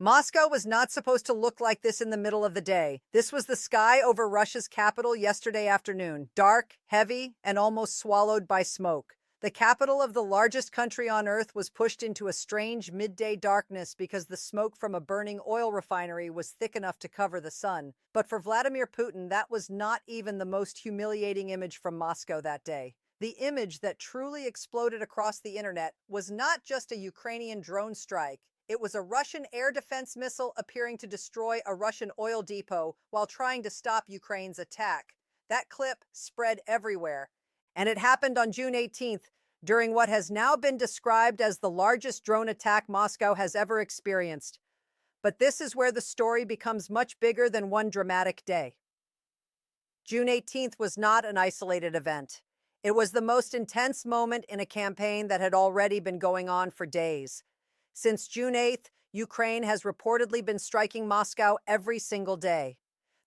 Moscow was not supposed to look like this in the middle of the day. This was the sky over Russia's capital yesterday afternoon, dark, heavy, and almost swallowed by smoke. The capital of the largest country on earth was pushed into a strange midday darkness because the smoke from a burning oil refinery was thick enough to cover the sun. But for Vladimir Putin, that was not even the most humiliating image from Moscow that day. The image that truly exploded across the internet was not just a Ukrainian drone strike. It was a Russian air defense missile appearing to destroy a Russian oil depot while trying to stop Ukraine's attack. That clip spread everywhere, and it happened on June 18th during what has now been described as the largest drone attack Moscow has ever experienced. But this is where the story becomes much bigger than one dramatic day. June 18th was not an isolated event. It was the most intense moment in a campaign that had already been going on for days. Since June 8th, Ukraine has reportedly been striking Moscow every single day.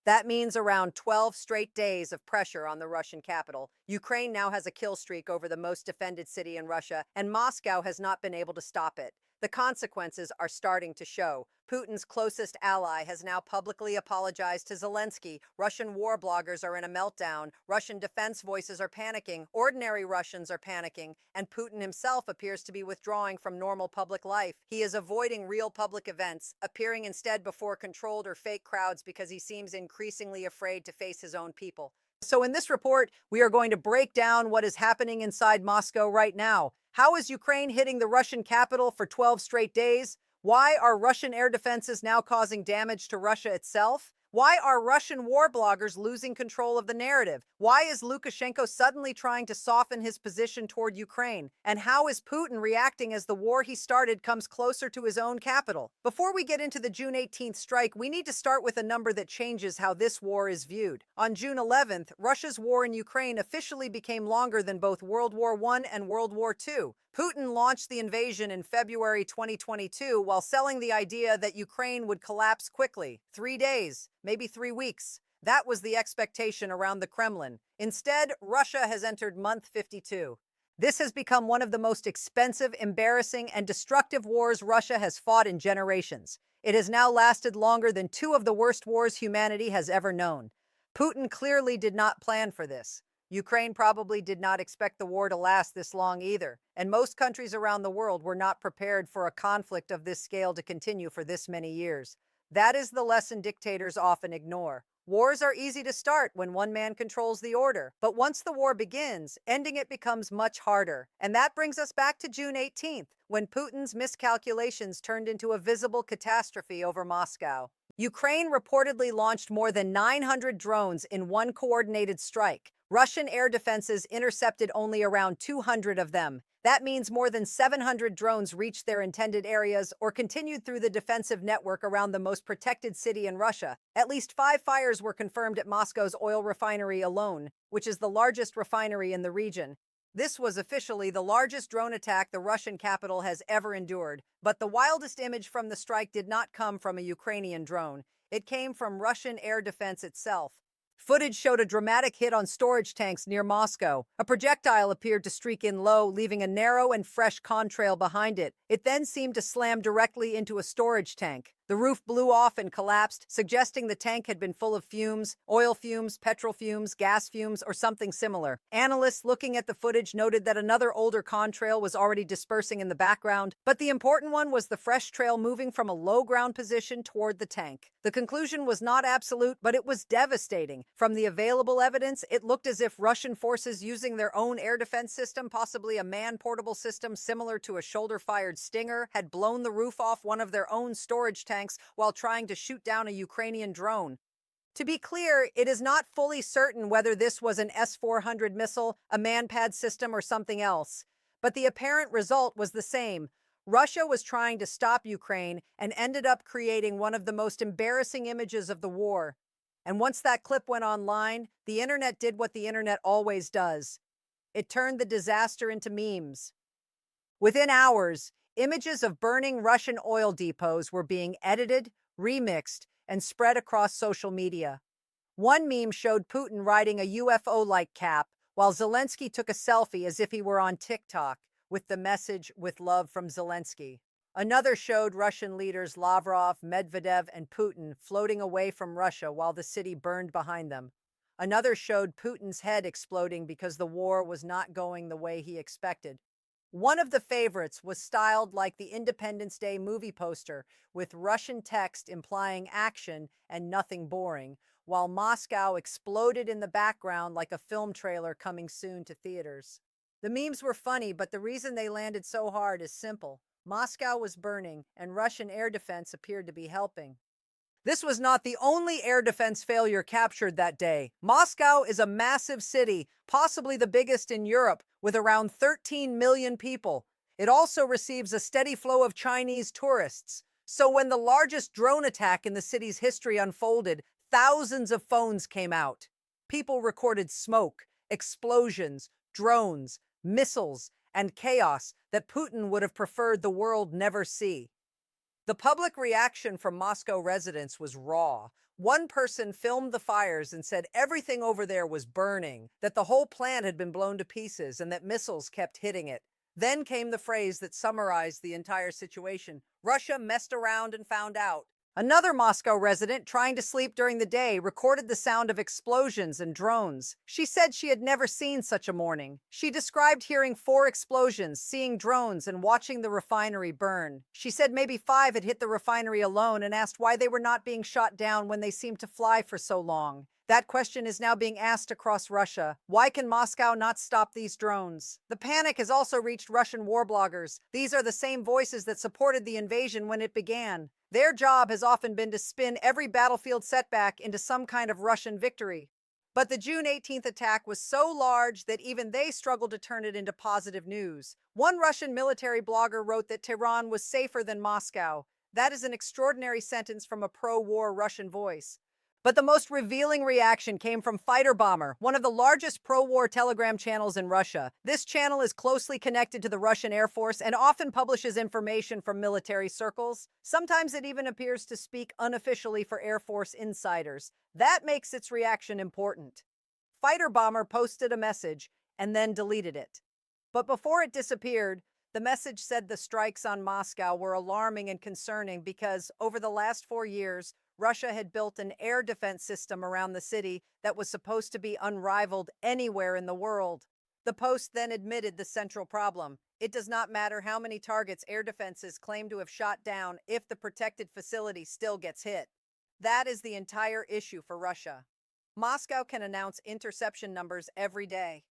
That means around 12 straight days of pressure on the Russian capital. Ukraine now has a kill streak over the most defended city in Russia, and Moscow has not been able to stop it. The consequences are starting to show. Putin's closest ally has now publicly apologized to Zelensky. Russian war bloggers are in a meltdown. Russian defense voices are panicking. Ordinary Russians are panicking. And Putin himself appears to be withdrawing from normal public life. He is avoiding real public events, appearing instead before controlled or fake crowds because he seems increasingly afraid to face his own people. So in this report, we are going to break down what is happening inside Moscow right now. How is Ukraine hitting the Russian capital for 12 straight days? Why are Russian air defenses now causing damage to Russia itself? Why are Russian war bloggers losing control of the narrative? Why is Lukashenko suddenly trying to soften his position toward Ukraine? And how is Putin reacting as the war he started comes closer to his own capital? Before we get into the June 18th strike, we need to start with a number that changes how this war is viewed. On June 11th, Russia's war in Ukraine officially became longer than both World War I and World War II. Putin launched the invasion in February 2022 while selling the idea that Ukraine would collapse quickly. 3 days, maybe 3 weeks. That was the expectation around the Kremlin. Instead, Russia has entered month 52. This has become one of the most expensive, embarrassing, and destructive wars Russia has fought in generations. It has now lasted longer than 2 of the worst wars humanity has ever known. Putin clearly did not plan for this. Ukraine probably did not expect the war to last this long either, and most countries around the world were not prepared for a conflict of this scale to continue for this many years. That is the lesson dictators often ignore. Wars are easy to start when one man controls the order, but once the war begins, ending it becomes much harder. And that brings us back to June 18th, when Putin's miscalculations turned into a visible catastrophe over Moscow. Ukraine reportedly launched more than 900 drones in one coordinated strike. Russian air defenses intercepted only around 200 of them. That means more than 700 drones reached their intended areas or continued through the defensive network around the most protected city in Russia. At least 5 fires were confirmed at Moscow's oil refinery alone, which is the largest refinery in the region. This was officially the largest drone attack the Russian capital has ever endured. But the wildest image from the strike did not come from a Ukrainian drone. It came from Russian air defense itself. Footage showed a dramatic hit on storage tanks near Moscow. A projectile appeared to streak in low, leaving a narrow and fresh contrail behind it. It then seemed to slam directly into a storage tank. The roof blew off and collapsed, suggesting the tank had been full of fumes, oil fumes, petrol fumes, gas fumes, or something similar. Analysts looking at the footage noted that another older contrail was already dispersing in the background, but the important one was the fresh trail moving from a low ground position toward the tank. The conclusion was not absolute, but it was devastating. From the available evidence, it looked as if Russian forces using their own air defense system, possibly a man-portable system similar to a shoulder-fired Stinger, had blown the roof off one of their own storage tanks while trying to shoot down a Ukrainian drone. To be clear, it is not fully certain whether this was an S-400 missile, a man-pad system, or something else. But the apparent result was the same. Russia was trying to stop Ukraine and ended up creating one of the most embarrassing images of the war. And once that clip went online, the internet did what the internet always does. It turned the disaster into memes. Within hours, images of burning Russian oil depots were being edited, remixed, and spread across social media. One meme showed Putin riding a UFO-like cap, while Zelensky took a selfie as if he were on TikTok, with the message, "With love from Zelensky." Another showed Russian leaders Lavrov, Medvedev, and Putin floating away from Russia while the city burned behind them. Another showed Putin's head exploding because the war was not going the way he expected. One of the favorites was styled like the Independence Day movie poster, with Russian text implying action and nothing boring, while Moscow exploded in the background like a film trailer coming soon to theaters. The memes were funny, but the reason they landed so hard is simple. Moscow was burning, and Russian air defense appeared to be helping. This was not the only air defense failure captured that day. Moscow is a massive city, possibly the biggest in Europe, with around 13 million people. It also receives a steady flow of Chinese tourists. So when the largest drone attack in the city's history unfolded, thousands of phones came out. People recorded smoke, explosions, drones, missiles, and chaos that Putin would have preferred the world never see. The public reaction from Moscow residents was raw. One person filmed the fires and said everything over there was burning, that the whole plant had been blown to pieces, and that missiles kept hitting it. Then came the phrase that summarized the entire situation: Russia messed around and found out. Another Moscow resident, trying to sleep during the day, recorded the sound of explosions and drones. She said she had never seen such a morning. She described hearing 4 explosions, seeing drones, and watching the refinery burn. She said maybe 5 had hit the refinery alone, and asked why they were not being shot down when they seemed to fly for so long. That question is now being asked across Russia. Why can Moscow not stop these drones? The panic has also reached Russian war bloggers. These are the same voices that supported the invasion when it began. Their job has often been to spin every battlefield setback into some kind of Russian victory. But the June 18th attack was so large that even they struggled to turn it into positive news. One Russian military blogger wrote that Tehran was safer than Moscow. That is an extraordinary sentence from a pro-war Russian voice. But the most revealing reaction came from Fighter Bomber, one of the largest pro-war Telegram channels in Russia. This channel is closely connected to the Russian Air Force and often publishes information from military circles. Sometimes it even appears to speak unofficially for Air Force insiders. That makes its reaction important. Fighter Bomber posted a message and then deleted it. But before it disappeared, the message said the strikes on Moscow were alarming and concerning because over the last 4 years, Russia had built an air defense system around the city that was supposed to be unrivaled anywhere in the world. The Post then admitted the central problem. It does not matter how many targets air defenses claim to have shot down if the protected facility still gets hit. That is the entire issue for Russia. Moscow can announce interception numbers every day.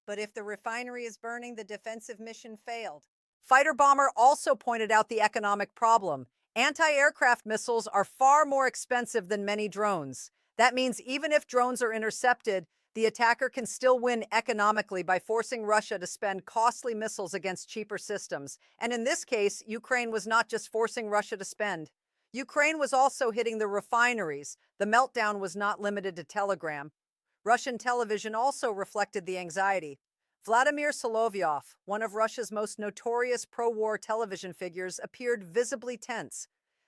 But if the refinery is burning, the defensive mission failed. Fighter Bomber also pointed out the economic problem. Anti-aircraft missiles are far more expensive than many drones. That means even if drones are intercepted, the attacker can still win economically by forcing Russia to spend costly missiles against cheaper systems. And in this case, Ukraine was not just forcing Russia to spend. Ukraine was also hitting the refineries. The meltdown was not limited to Telegram. Russian television also reflected the anxiety. Vladimir Solovyov, one of Russia's most notorious pro-war television figures, appeared visibly tense.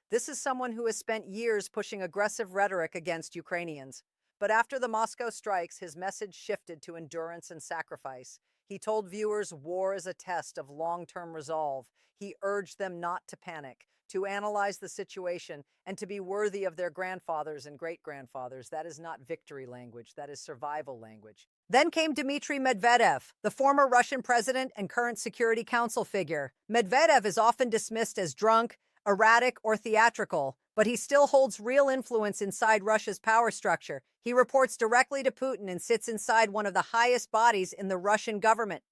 This is someone who has spent years pushing aggressive rhetoric against Ukrainians. But after the Moscow strikes, his message shifted to endurance and sacrifice. He told viewers war is a test of long-term resolve. He urged them not to panic, to analyze the situation, and to be worthy of their grandfathers and great-grandfathers. That is not victory language, that is survival language. Then came Dmitry Medvedev, the former Russian president and current Security Council figure. Medvedev is often dismissed as drunk, erratic, or theatrical, but he still holds real influence inside Russia's power structure. He reports directly to Putin and sits inside one of the highest bodies in the Russian government.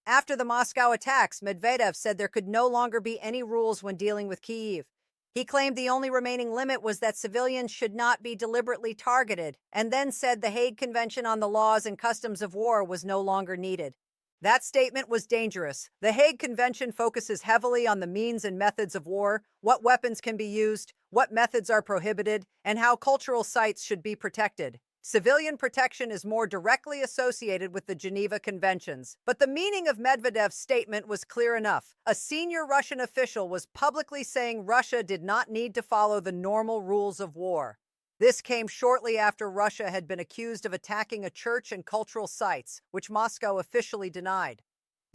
After the Moscow attacks, Medvedev said there could no longer be any rules when dealing with Kyiv. He claimed the only remaining limit was that civilians should not be deliberately targeted, and then said the Hague Convention on the Laws and Customs of War was no longer needed. That statement was dangerous. The Hague Convention focuses heavily on the means and methods of war, what weapons can be used, what methods are prohibited, and how cultural sites should be protected. Civilian protection is more directly associated with the Geneva Conventions. But the meaning of Medvedev's statement was clear enough. A senior Russian official was publicly saying Russia did not need to follow the normal rules of war. This came shortly after Russia had been accused of attacking a church and cultural sites, which Moscow officially denied.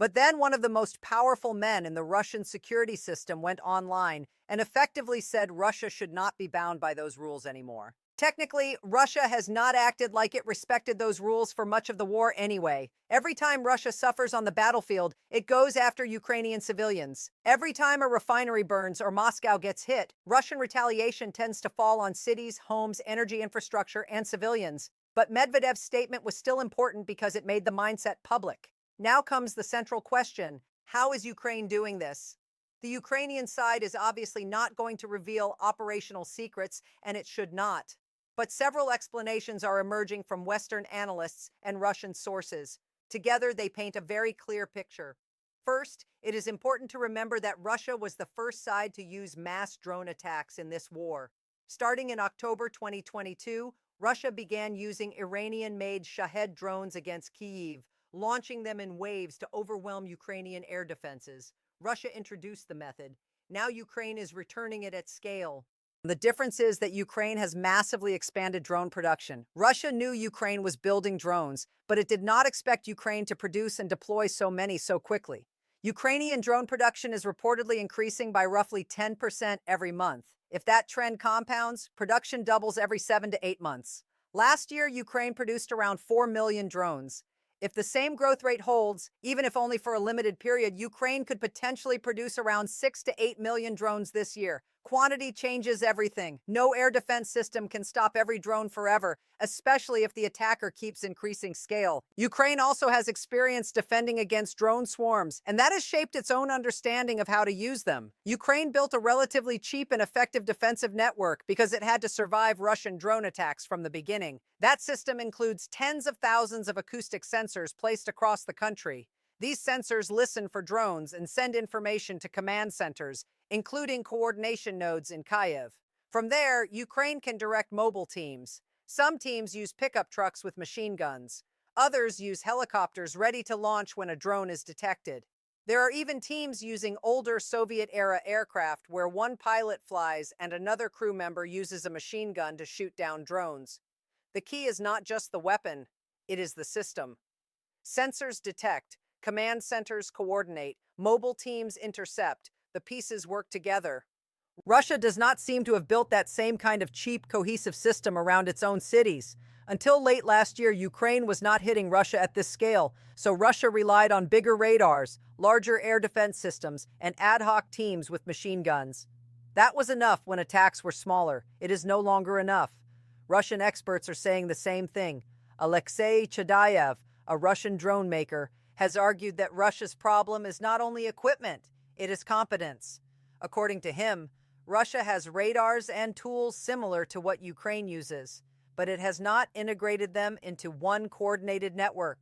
But then one of the most powerful men in the Russian security system went online and effectively said Russia should not be bound by those rules anymore. Technically, Russia has not acted like it respected those rules for much of the war anyway. Every time Russia suffers on the battlefield, it goes after Ukrainian civilians. Every time a refinery burns or Moscow gets hit, Russian retaliation tends to fall on cities, homes, energy infrastructure, and civilians. But Medvedev's statement was still important because it made the mindset public. Now comes the central question: how is Ukraine doing this? The Ukrainian side is obviously not going to reveal operational secrets, and it should not. But several explanations are emerging from Western analysts and Russian sources. Together, they paint a very clear picture. First, it is important to remember that Russia was the first side to use mass drone attacks in this war. Starting in October 2022, Russia began using Iranian-made Shahed drones against Kyiv, launching them in waves to overwhelm Ukrainian air defenses. Russia introduced the method. Now Ukraine is returning it at scale. The difference is that Ukraine has massively expanded drone production. Russia knew Ukraine was building drones, but it did not expect Ukraine to produce and deploy so many so quickly. Ukrainian drone production is reportedly increasing by roughly 10% every month. If that trend compounds, production doubles every 7 to 8 months. Last year, Ukraine produced around 4 million drones. If the same growth rate holds, even if only for a limited period, Ukraine could potentially produce around 6 to 8 million drones this year. Quantity changes everything. No air defense system can stop every drone forever, especially if the attacker keeps increasing scale. Ukraine also has experience defending against drone swarms, and that has shaped its own understanding of how to use them. Ukraine built a relatively cheap and effective defensive network because it had to survive Russian drone attacks from the beginning. That system includes tens of thousands of acoustic sensors placed across the country. These sensors listen for drones and send information to command centers, including coordination nodes in Kyiv. From there, Ukraine can direct mobile teams. Some teams use pickup trucks with machine guns. Others use helicopters ready to launch when a drone is detected. There are even teams using older Soviet-era aircraft where one pilot flies and another crew member uses a machine gun to shoot down drones. The key is not just the weapon, it is the system. Sensors detect, command centers coordinate, mobile teams intercept, the pieces work together. Russia does not seem to have built that same kind of cheap, cohesive system around its own cities. Until late last year, Ukraine was not hitting Russia at this scale, so Russia relied on bigger radars, larger air defense systems, and ad hoc teams with machine guns. That was enough when attacks were smaller. It is no longer enough. Russian experts are saying the same thing. Alexei Chadayev, a Russian drone maker, has argued that Russia's problem is not only equipment, it is competence. According to him, Russia has radars and tools similar to what Ukraine uses, but it has not integrated them into one coordinated network.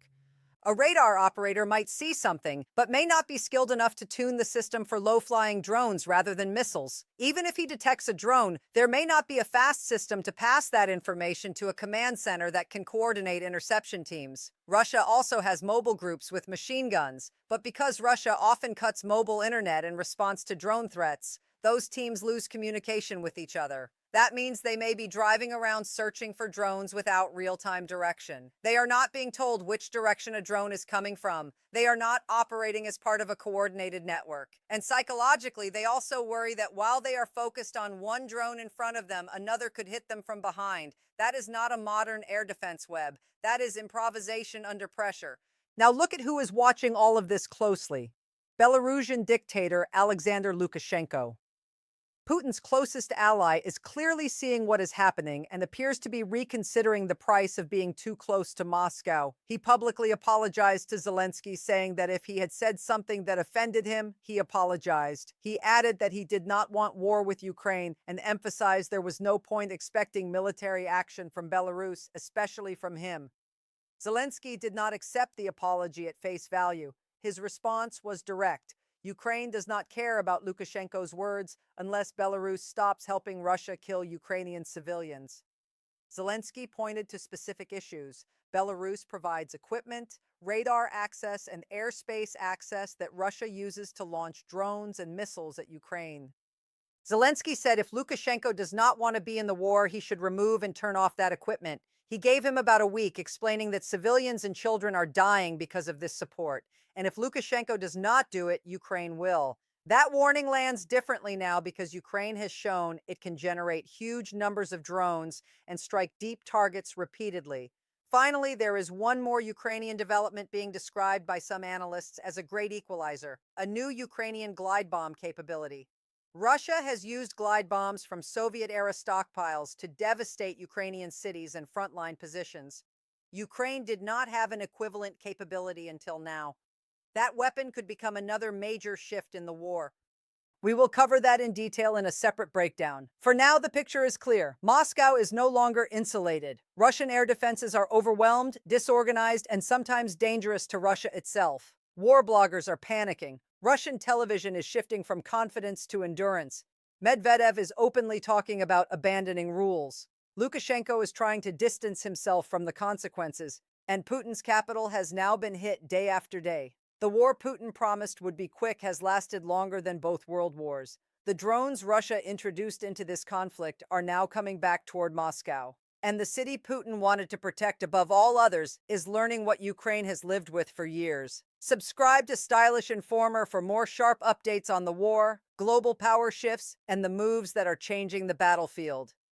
A radar operator might see something, but may not be skilled enough to tune the system for low-flying drones rather than missiles. Even if he detects a drone, there may not be a fast system to pass that information to a command center that can coordinate interception teams. Russia also has mobile groups with machine guns, but because Russia often cuts mobile internet in response to drone threats, those teams lose communication with each other. That means they may be driving around searching for drones without real-time direction. They are not being told which direction a drone is coming from. They are not operating as part of a coordinated network. And psychologically, they also worry that while they are focused on one drone in front of them, another could hit them from behind. That is not a modern air defense web. That is improvisation under pressure. Now look at who is watching all of this closely. Belarusian dictator Alexander Lukashenko. Putin's closest ally is clearly seeing what is happening and appears to be reconsidering the price of being too close to Moscow. He publicly apologized to Zelensky, saying that if he had said something that offended him, he apologized. He added that he did not want war with Ukraine and emphasized there was no point expecting military action from Belarus, especially from him. Zelensky did not accept the apology at face value. His response was direct. Ukraine does not care about Lukashenko's words unless Belarus stops helping Russia kill Ukrainian civilians. Zelensky pointed to specific issues. Belarus provides equipment, radar access, and airspace access that Russia uses to launch drones and missiles at Ukraine. Zelensky said if Lukashenko does not want to be in the war, he should remove and turn off that equipment. He gave him about a week, explaining that civilians and children are dying because of this support. And if Lukashenko does not do it, Ukraine will. That warning lands differently now because Ukraine has shown it can generate huge numbers of drones and strike deep targets repeatedly. Finally, there is one more Ukrainian development being described by some analysts as a great equalizer, a new Ukrainian glide bomb capability. Russia has used glide bombs from Soviet-era stockpiles to devastate Ukrainian cities and frontline positions. Ukraine did not have an equivalent capability until now. That weapon could become another major shift in the war. We will cover that in detail in a separate breakdown. For now, the picture is clear. Moscow is no longer insulated. Russian air defenses are overwhelmed, disorganized, and sometimes dangerous to Russia itself. War bloggers are panicking. Russian television is shifting from confidence to endurance. Medvedev is openly talking about abandoning rules. Lukashenko is trying to distance himself from the consequences, and Putin's capital has now been hit day after day. The war Putin promised would be quick has lasted longer than both world wars. The drones Russia introduced into this conflict are now coming back toward Moscow. And the city Putin wanted to protect above all others is learning what Ukraine has lived with for years. Subscribe to Stylish Informer for more sharp updates on the war, global power shifts, and the moves that are changing the battlefield.